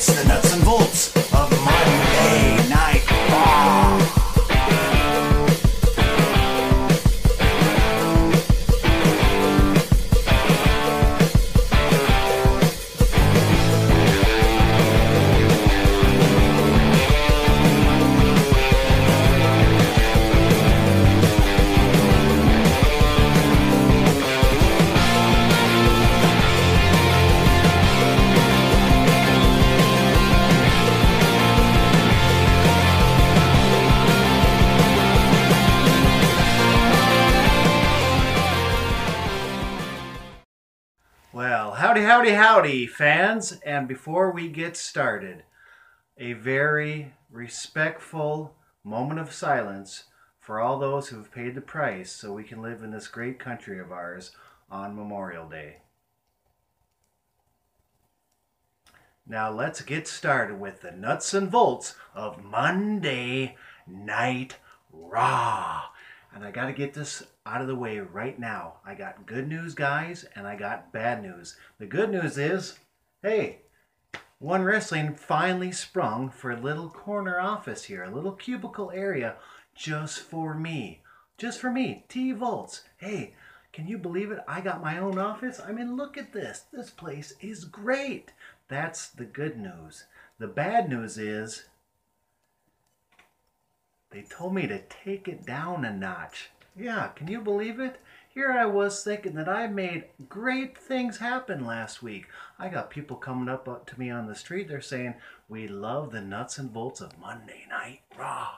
It's the nuts and bolts of Monday Night Raw. Well, howdy, fans. And before we get started, a very respectful moment of silence for all those who have paid the price so we can live in this great country of ours on Memorial Day. Now let's get started with the nuts and bolts of Monday Night Raw. And I got to get this out of the way right now. I got good news, guys, and I got bad news. The good news is, hey, One Wrestling finally sprung for a little corner office here, a little cubicle area just for me. Just for me, T Voeltz. Hey, can you believe it? I got my own office. I mean, look at this. This place is great. That's the good news. The bad news is, they told me to take it down a notch. Yeah, can you believe it? Here I was thinking that I made great things happen last week. I got people coming up to me on the street. They're saying, we love the nuts and bolts of Monday Night Raw.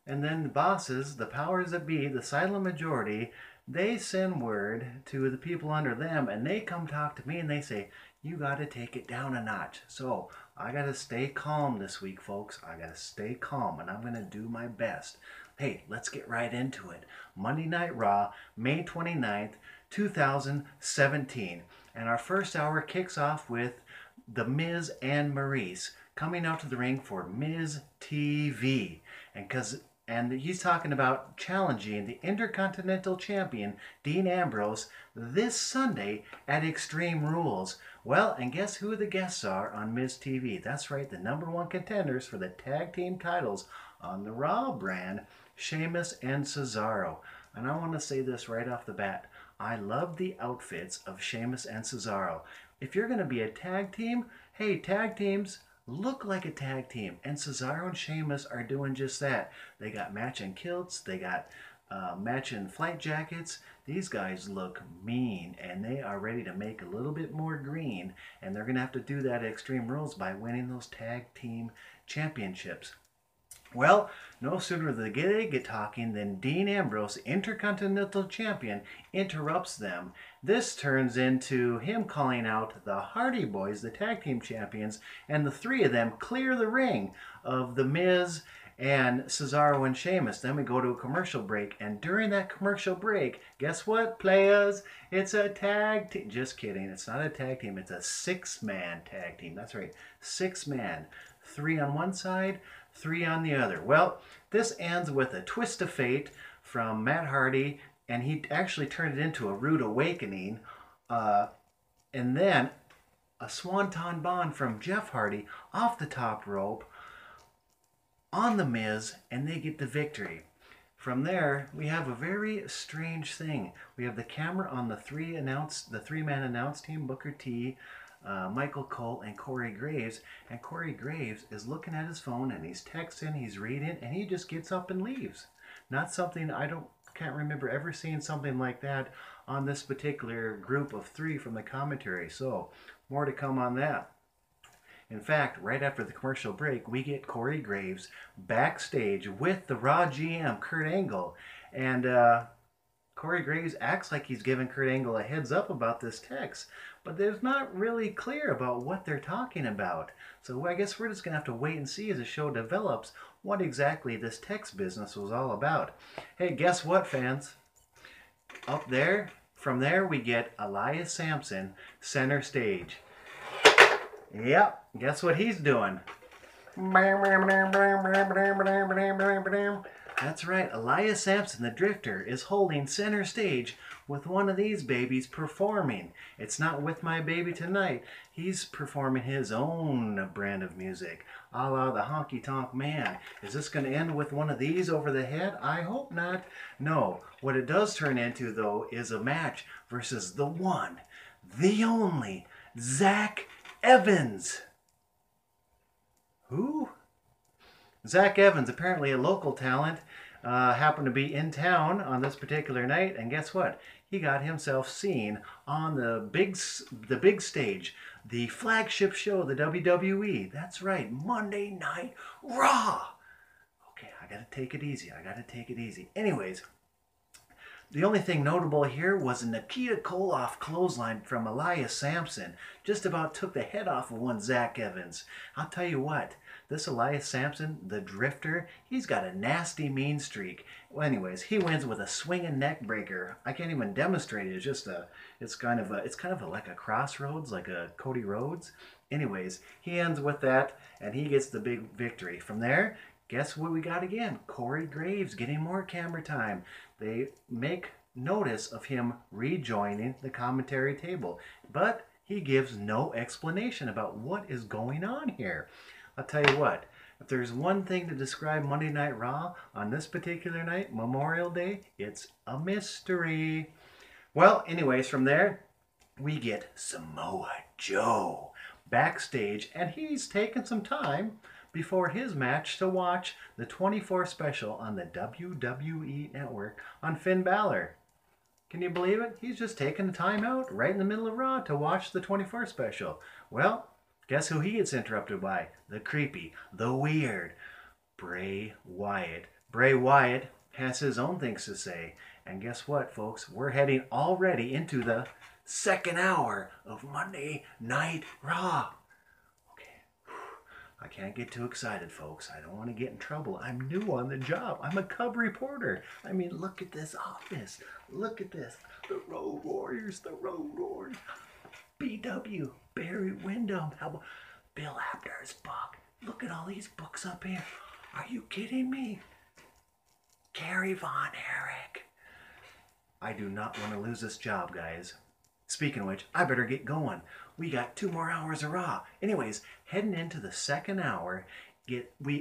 And then the bosses, the powers that be, the silent majority, they send word to the people under them, and they come talk to me and they say, you got to take it down a notch. So I got to stay calm this week, folks. I got to stay calm, and I'm going to do my best. Hey, let's get right into it. Monday Night Raw, May 29th, 2017. And our first hour kicks off with The Miz and Maurice coming out to the ring for Miz TV. And he's talking about challenging the Intercontinental Champion, Dean Ambrose, this Sunday at Extreme Rules. Well, and guess who the guests are on Miz TV? That's right, the #1 contenders for the tag team titles on the Raw brand, Sheamus and Cesaro. And I want to say this right off the bat. I love the outfits of Sheamus and Cesaro. If you're going to be a tag team, hey, tag teams, look like a tag team, and Cesaro and Sheamus are doing just that. They got matching kilts, they got matching flight jackets. These guys look mean, and they are ready to make a little bit more green, and they're going to have to do that at Extreme Rules by winning those tag team championships. Well, no sooner do they get talking than Dean Ambrose, Intercontinental Champion, interrupts them. This turns into him calling out the Hardy Boys, the tag team champions, and the three of them clear the ring of The Miz and Cesaro and Sheamus. Then we go to a commercial break, and during that commercial break, guess what, players? It's a tag team. Just kidding, it's not a tag team, it's a 6-man tag team. That's right, 6-man. 3 on one side, 3 on the other. Well, this ends with a twist of fate from Matt Hardy, and he actually turned it into a rude awakening. And then a swanton bomb from Jeff Hardy off the top rope on The Miz, and they get the victory. From there, we have a very strange thing. We have the camera on the 3-man announce team, Booker T, Michael Cole, and Corey Graves. And Corey Graves is looking at his phone, and he's texting, he's reading, and he just gets up and leaves. Not something, can't remember ever seeing something like that on this particular group of 3 from the commentary. So, more to come on that. In fact, right after the commercial break, we get Corey Graves backstage with the Raw GM, Kurt Angle. And Corey Graves acts like he's giving Kurt Angle a heads up about this text, but there's not really clear about what they're talking about. So I guess we're just going to have to wait and see as the show develops what exactly this text business was all about. Hey, guess what, fans? Up there, from there we get Elias Sampson center stage. Yep, guess what he's doing? That's right. Elias Sampson, the Drifter, is holding center stage with one of these babies performing. It's not With My Baby Tonight. He's performing his own brand of music, a la the Honky Tonk Man. Is this going to end with one of these over the head? I hope not. No. What it does turn into, though, is a match versus the one, the only, Zach Evans. Who? Zach Evans, apparently a local talent, happened to be in town on this particular night, and guess what? He got himself seen on the big stage, the flagship show, the WWE. That's right, Monday Night Raw. Okay, I gotta take it easy. Anyways, the only thing notable here was a Nikita Koloff clothesline from Elias Sampson. Just about took the head off of one Zach Evans. I'll tell you what, this Elias Sampson, the Drifter, he's got a nasty mean streak. Well, anyways, he wins with a swinging neck breaker. I can't even demonstrate it. It's kind of like a crossroads, like a Cody Rhodes. Anyways, he ends with that, and he gets the big victory. From there, guess what we got again? Corey Graves getting more camera time. They make notice of him rejoining the commentary table, but he gives no explanation about what is going on here. I'll tell you what, if there's one thing to describe Monday Night Raw on this particular night, Memorial Day, it's a mystery. Well, anyways, from there, we get Samoa Joe backstage, and he's taken some time before his match to watch the 24 special on the WWE Network on Finn Balor. Can you believe it? He's just taking the time out right in the middle of Raw to watch the 24 special. Well, guess who he gets interrupted by? The creepy, the weird, Bray Wyatt. Bray Wyatt has his own things to say. And guess what, folks? We're heading already into the second hour of Monday Night Raw. I can't get too excited, folks. I don't want to get in trouble. I'm new on the job. I'm a cub reporter. I mean, look at this office. Look at this. The Road Warriors, BW, Barry Windham. How about Bill Abner's book? Look at all these books up here. Are you kidding me? Gary Von Erich. I do not want to lose this job, guys. Speaking of which, I better get going. We got 2 more hours of Raw. Anyways, heading into the second hour,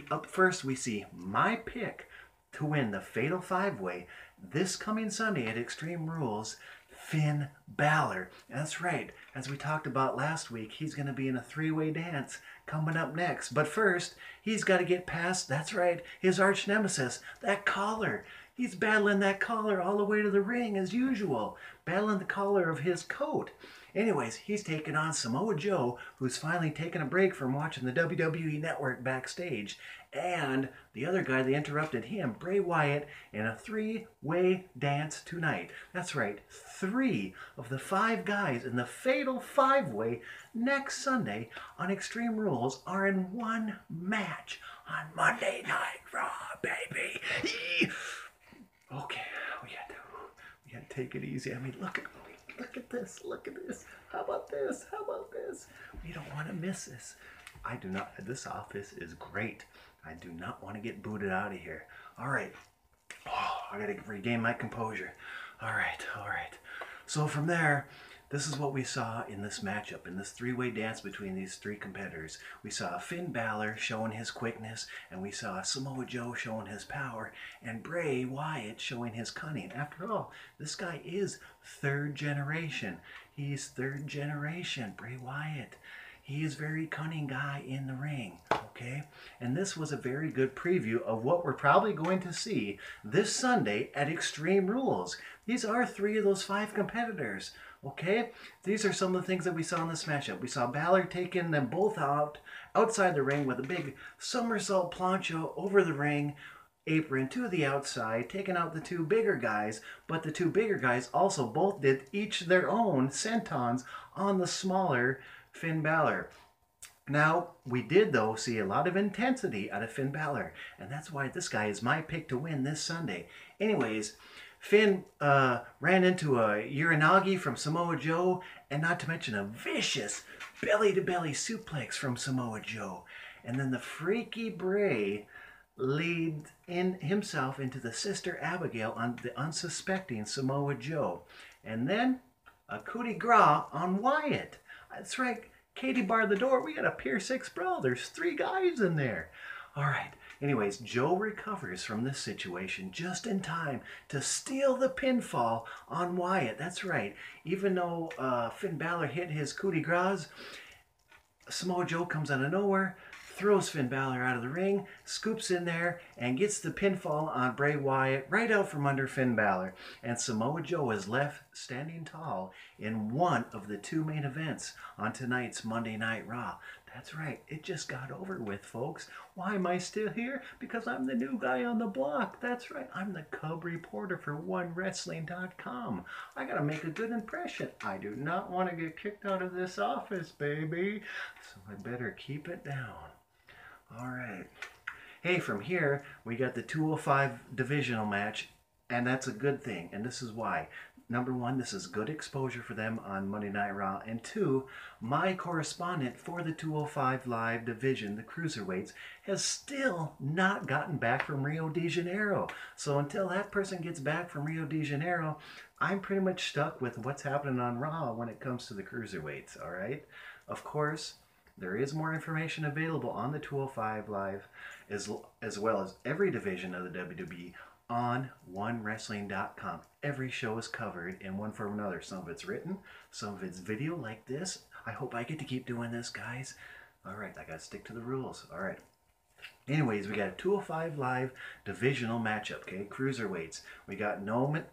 up first we see my pick to win the Fatal 5-Way this coming Sunday at Extreme Rules, Finn Balor. That's right, as we talked about last week, he's going to be in a 3-way dance coming up next. But first, he's got to get past, that's right, his arch nemesis, that collar. He's battling that collar all the way to the ring as usual, battling the collar of his coat. Anyways, he's taking on Samoa Joe, who's finally taken a break from watching the WWE Network backstage. And the other guy that interrupted him, Bray Wyatt, in a 3-way dance tonight. That's right, 3 of the 5 guys in the Fatal 5-Way next Sunday on Extreme Rules are in one match on Monday Night Raw, baby. Okay, we got to take it easy. I mean, look at this. How about this? We don't want to miss this. This office is great. I do not want to get booted out of here. All right. I got to regain my composure. All right. So from there, this is what we saw in this matchup, in this 3-way dance between these 3 competitors. We saw Finn Balor showing his quickness, and we saw Samoa Joe showing his power, and Bray Wyatt showing his cunning. After all, this guy is 3rd generation. He's 3rd generation, Bray Wyatt. He is a very cunning guy in the ring, okay? And this was a very good preview of what we're probably going to see this Sunday at Extreme Rules. These are 3 of those 5 competitors. Okay, these are some of the things that we saw in this matchup. We saw Balor taking them both outside the ring with a big somersault plancha over the ring apron to the outside, taking out the 2 bigger guys. But the 2 bigger guys also both did each their own sentons on the smaller Finn Balor. Now, we did, though, see a lot of intensity out of Finn Balor, and that's why this guy is my pick to win this Sunday. Anyways, Finn ran into a Uranagi from Samoa Joe, and not to mention a vicious belly-to-belly suplex from Samoa Joe. And then the freaky Bray leads in himself into the Sister Abigail on the unsuspecting Samoa Joe. And then a coup de grace on Wyatt. That's right. Katie barred the door. We got a Pier 6 brawl. There's 3 guys in there. All right. Anyways, Joe recovers from this situation just in time to steal the pinfall on Wyatt. That's right. Even though Finn Balor hit his coup de grace, Samoa Joe comes out of nowhere, throws Finn Balor out of the ring, scoops in there, and gets the pinfall on Bray Wyatt right out from under Finn Balor. And Samoa Joe is left standing tall in one of the 2 main events on tonight's Monday Night Raw. That's right, it just got over with, folks. Why am I still here? Because I'm the new guy on the block. That's right, I'm the Cub reporter for OneWrestling.com. I gotta make a good impression. I do not want to get kicked out of this office, baby. So I better keep it down. All right. Hey, from here, we got the 205 divisional match, and that's a good thing, and this is why. Number 1, this is good exposure for them on Monday Night Raw. And 2, my correspondent for the 205 Live division, the Cruiserweights, has still not gotten back from Rio de Janeiro. So until that person gets back from Rio de Janeiro, I'm pretty much stuck with what's happening on Raw when it comes to the Cruiserweights, all right? Of course, there is more information available on the 205 Live, as well as every division of the WWE on OneWrestling.com. Every show is covered in one form or another. Some of it's written, some of it's video like this. I hope I get to keep doing this, guys. All right, I got to stick to the rules. All right. Anyways, we got a 205 Live divisional matchup, okay? Cruiserweights. We got Noah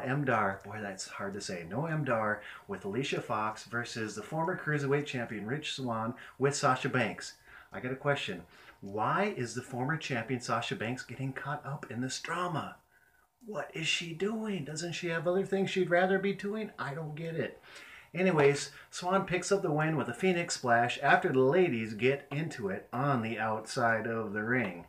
M. Dar, boy, that's hard to say. Noah M. Dar with Alicia Fox versus the former Cruiserweight champion Rich Swann with Sasha Banks. I got a question. Why is the former champion Sasha Banks getting caught up in this drama? What is she doing? Doesn't she have other things she'd rather be doing? I don't get it. Anyways, Swann picks up the win with a Phoenix Splash after the ladies get into it on the outside of the ring.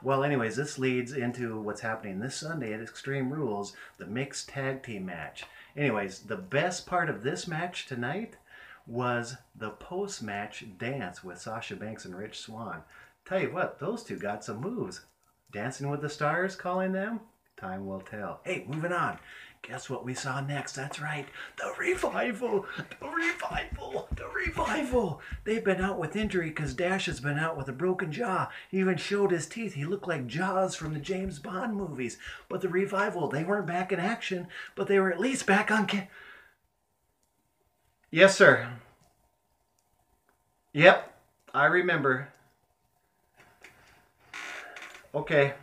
Well, anyways, this leads into what's happening this Sunday at Extreme Rules, the mixed tag team match. Anyways, the best part of this match tonight was the post-match dance with Sasha Banks and Rich Swann. Tell you what, those two got some moves. Dancing with the Stars, calling them? Time will tell. Hey, moving on. Guess what we saw next? That's right, the Revival! The Revival! The Revival! They've been out with injury because Dash has been out with a broken jaw. He even showed his teeth. He looked like Jaws from the James Bond movies. But the Revival, they weren't back in action, but they were at least back on Yes, sir. Yep, I remember. Okay.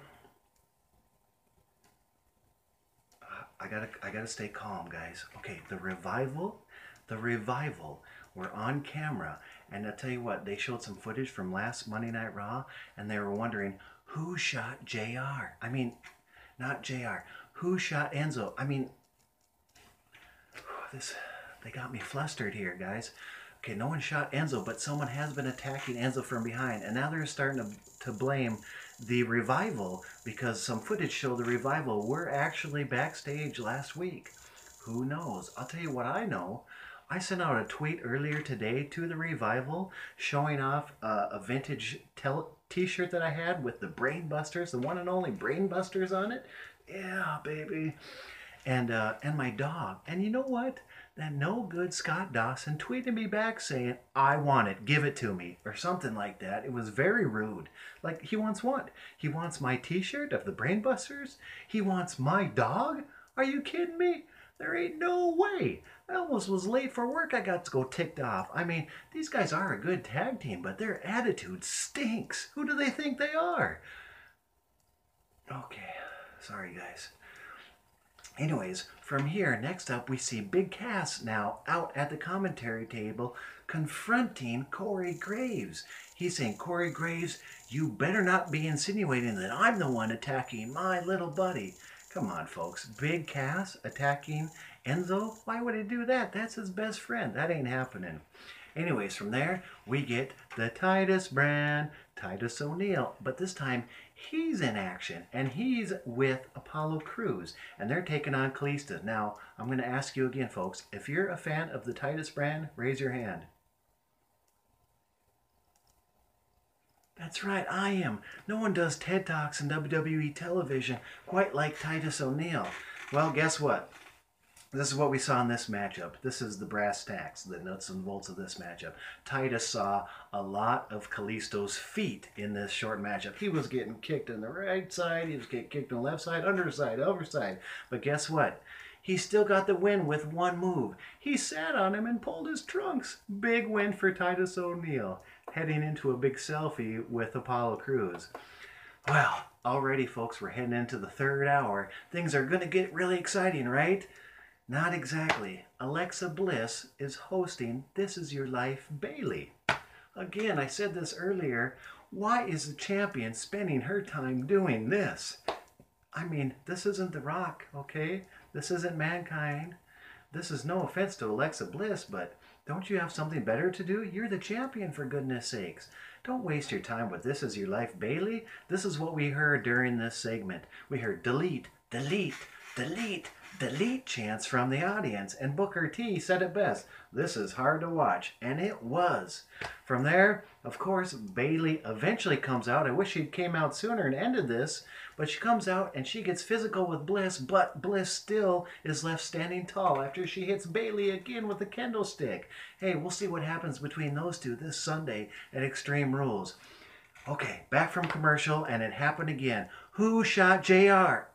I gotta stay calm, guys. Okay, the Revival were on camera, and I'll tell you what, they showed some footage from last Monday Night Raw, and they were wondering who shot JR. I mean, not JR. Who shot Enzo? I mean, they got me flustered here, guys. Okay, no one shot Enzo, but someone has been attacking Enzo from behind, and now they're starting to blame the Revival because some footage show the Revival were actually backstage last week. Who knows? I'll tell you what I know. I sent out a tweet earlier today to the Revival showing off a vintage t-shirt that I had with the Brainbusters, the one and only Brainbusters on it. Yeah, baby. And my dog. And you know what? That no good Scott Dawson tweeted me back saying, I want it, give it to me, or something like that. It was very rude. Like, he wants what? He wants my t-shirt of the Brainbusters? He wants my dog? Are you kidding me? There ain't no way. I almost was late for work. I got to go ticked off. I mean, these guys are a good tag team, but their attitude stinks. Who do they think they are? Okay, sorry guys. Anyways, from here, next up, we see Big Cass now out at the commentary table confronting Corey Graves. He's saying, Corey Graves, you better not be insinuating that I'm the one attacking my little buddy. Come on, folks. Big Cass attacking Enzo? Why would he do that? That's his best friend. That ain't happening. Anyways, from there, we get the Titus brand, Titus O'Neil. But this time, he's in action, and he's with Apollo Crews, and they're taking on Kalisto. Now, I'm going to ask you again, folks, if you're a fan of the Titus brand, raise your hand. That's right, I am. No one does TED Talks in WWE television quite like Titus O'Neil. Well, guess what? This is what we saw in this matchup. This is the brass tacks, the nuts and bolts of this matchup. Titus saw a lot of Kalisto's feet in this short matchup. He was getting kicked in the right side, he was getting kicked on the left side, underside, overside. But guess what? He still got the win with one move. He sat on him and pulled his trunks. Big win for Titus O'Neil, heading into a big selfie with Apollo Crews. Well, already folks, we're heading into the third hour. Things are going to get really exciting, right? Not exactly. Alexa Bliss is hosting This Is Your Life Bailey. Again, I said this earlier. Why is the champion spending her time doing this? I mean, this isn't The Rock, okay? This isn't Mankind. This is no offense to Alexa Bliss, but don't you have something better to do? You're the champion, for goodness sakes. Don't waste your time with This Is Your Life Bailey. This is what we heard during this segment. We heard delete, delete, delete, delete chants from the audience, and Booker T said it best. This is hard to watch, and it was. From there, of course, Bailey eventually comes out. I wish she came out sooner and ended this, but she comes out and she gets physical with Bliss, but Bliss still is left standing tall after she hits Bailey again with a kendo stick. Hey, we'll see what happens between those two this Sunday at Extreme Rules. Okay, back from commercial, and it happened again. Who shot JR?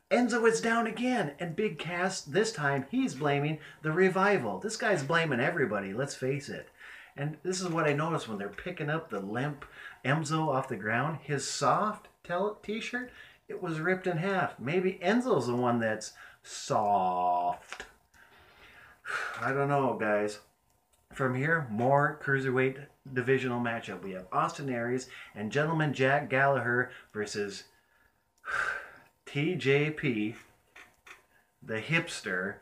Enzo is down again, and Big Cass, this time, he's blaming the Revival. This guy's blaming everybody, let's face it. And this is what I noticed when they're picking up the limp Enzo off the ground. His soft t-shirt, it was ripped in half. Maybe Enzo's the one that's soft. I don't know, guys. From here, more Cruiserweight divisional matchup. We have Austin Aries and Gentleman Jack Gallagher versus TJP, the hipster,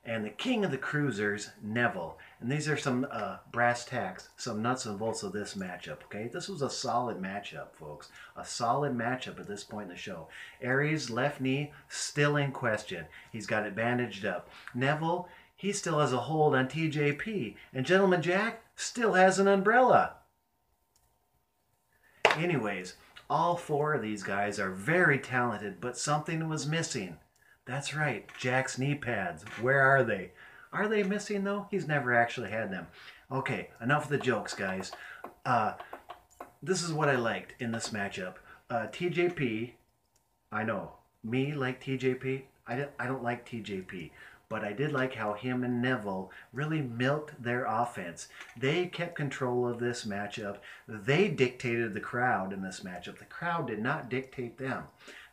and the king of the cruisers, Neville. And these are some brass tacks, some nuts and bolts of this matchup, okay? This was a solid matchup, folks. A solid matchup at this point in the show. Aries' left knee still in question. He's got it bandaged up. Neville, he still has a hold on TJP. And Gentleman Jack still has an umbrella. Anyways, all four of these guys are very talented, but something was missing. That's right, Jack's knee pads. Where are they? Are they missing, though? He's never actually had them. Okay, enough of the jokes, guys. This is what I liked in this matchup. TJP, I know, me like TJP. I don't like TJP. But I did like how him and Neville really milked their offense. They kept control of this matchup. They dictated the crowd in this matchup. The crowd did not dictate them.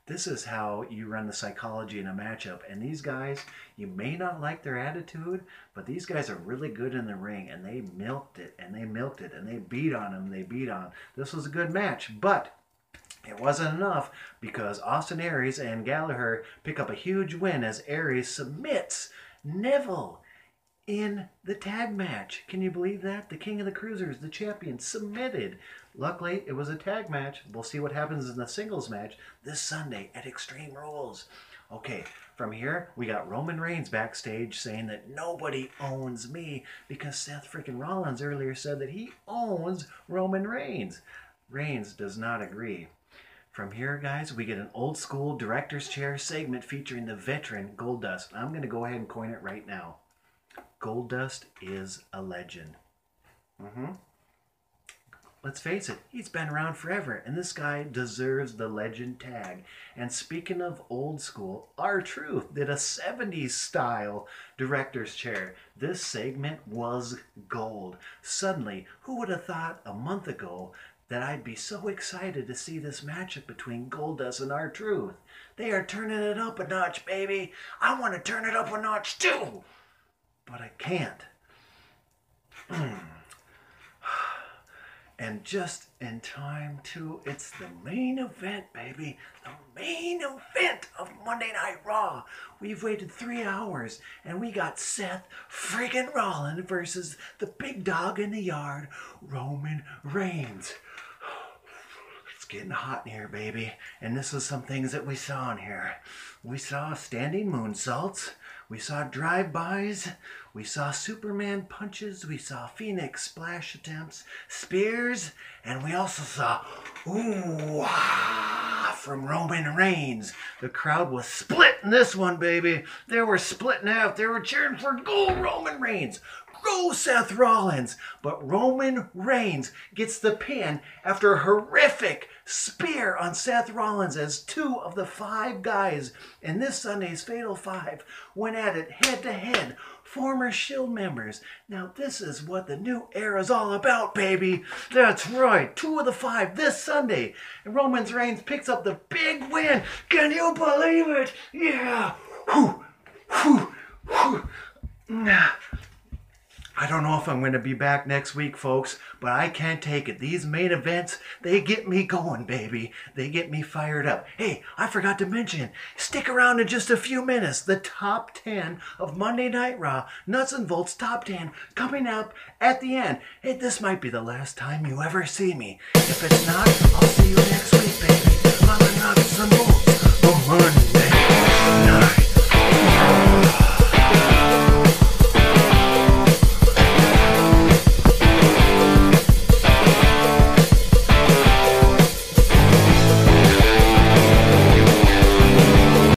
This is how you run the psychology in a matchup. And these guys, you may not like their attitude, but these guys are really good in the ring. And they milked it, and they milked it, and they beat on them, they beat on. This was a good match, but it wasn't enough because Austin Aries and Gallagher pick up a huge win as Aries submits Neville in the tag match. Can you believe that? The King of the Cruisers, the champion, submitted. Luckily, it was a tag match. We'll see what happens in the singles match this Sunday at Extreme Rules. Okay, from here, we got Roman Reigns backstage saying that nobody owns me because Seth freaking Rollins earlier said that he owns Roman Reigns. Reigns does not agree. From here, guys, we get an old school director's chair segment featuring the veteran Goldust. I'm going to go ahead and coin it right now. Goldust is a legend. Let's face it, he's been around forever, and this guy deserves the legend tag. And speaking of old school, R-Truth did a 70s style director's chair. This segment was gold. Suddenly, who would have thought a month ago that I'd be so excited to see this matchup between Goldust and R-Truth? They are turning it up a notch, baby. I want to turn it up a notch too, but I can't. And just in time too, it's the main event, baby. The main event of Monday Night Raw. We've waited 3 hours, and we got Seth friggin' Rollins versus the big dog in the yard, Roman Reigns. Let's getting hot in here, baby. And this is some things that we saw in here. We saw standing moonsaults. We saw drive-bys. We saw Superman punches. We saw Phoenix splash attempts, spears, and we also saw ooh ah from Roman Reigns. The crowd was split in this one, baby. They were split in half. They were cheering for go Roman Reigns. Go Seth Rollins. But Roman Reigns gets the pin after a horrific spear on Seth Rollins as 2 of the 5 guys in this Sunday's Fatal 5 went at it head to head. Former Shield members. Now this is what the new era is all about, baby. That's right. 2 of the 5 this Sunday. And Roman Reigns picks up the big win. Can you believe it? Yeah. Whew. Whew. Whew. I don't know if I'm going to be back next week, folks, but I can't take it. These main events, they get me going, baby. They get me fired up. Hey, I forgot to mention, stick around in just a few minutes. The top 10 of Monday Night Raw, Nuts and Volts top 10, coming up at the end. Hey, this might be the last time you ever see me. If it's not, I'll see you next week, baby. On the Nuts and Volts of Monday Night